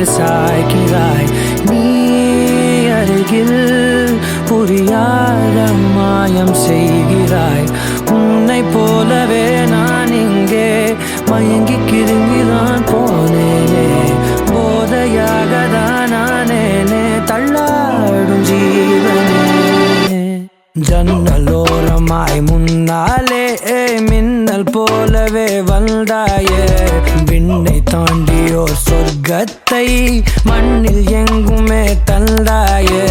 சாய்ந்து சாய்கிறாய். நீ அருகில் புரியாத மாயம் செய்கிறாய். உன்னை போலவே நான் இங்கே மயங்கி கிருங்கிதான் போனேனே. போதையாக தான் நானேனே தள்ளாடும் ஜீவனே. ஜன்னலோரமாய் முன்னாலே மின்னல் போலவே வந்தாயே. விண்ணை தாண்டியோர் சொர்க்கத்தை மண்ணில் எங்குமே தந்தாயே.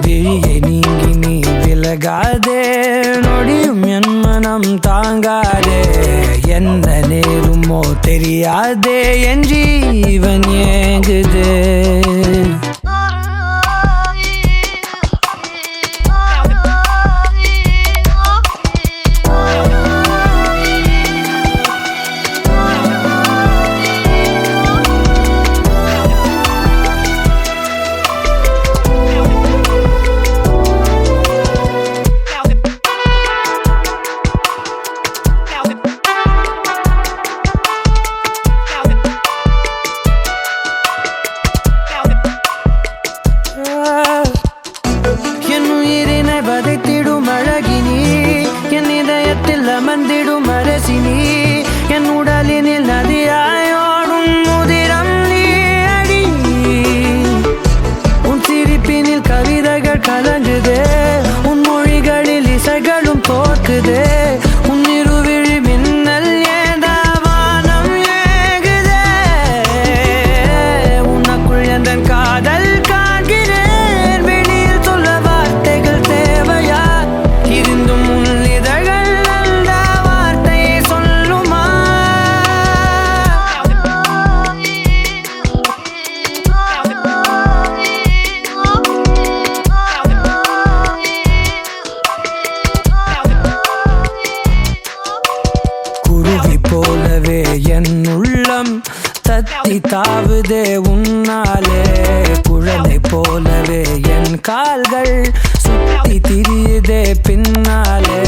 விழியை நீங்கி நீ விலகாதே, நொடியும் என் மனம் தாங்காதே. என்ன நேருமோ தெரியாதே, என் ஜீவன் ஏங்குதே. வதைத்திடும் அழகினி, என் இதயத்தில் அமர்ந்திடும் அரசினி. என் உடலினில் நதியாயோடும் முதிரம் நீ அடி. உன் சிரிப்பினில் கவிதைகள் கலங்குதே, உன் மொழிகளில் இசைகளும் தோற்குதே. உன் இருவிழி மின்னல் ஏதாவானம் ஏகுதே. உனக்குள் எந்த காதல் காண்கிறேன், வெளியில் சொல்ல வார்த்தைகள் தேவையா? இருந்தும் உன் இதழ்கள் அந்த வார்த்தையை சொல்லுமா? குருவி போலவே என் உள்ளம் தத்தி தாவுதே உன்னாலே. குழந்தை போலவே என் கால்கள் சுத்தி திரியுதே பின்னாலே.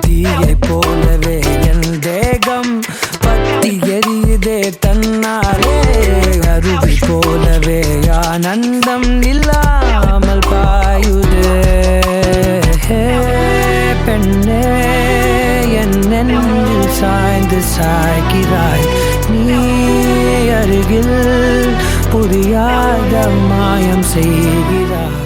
தீயை போலவே என் தேகம் பத்தி எரியுதே தன்னாலே. அருவி போலவே ஆனந்தம் இல்லாமல் பாயுதே. பெண்ணே என் நெஞ்சில் சாய்ந்து சாய்கிறாய். நீ அருகில் புரியாத மாயம் செய்கிறாய்.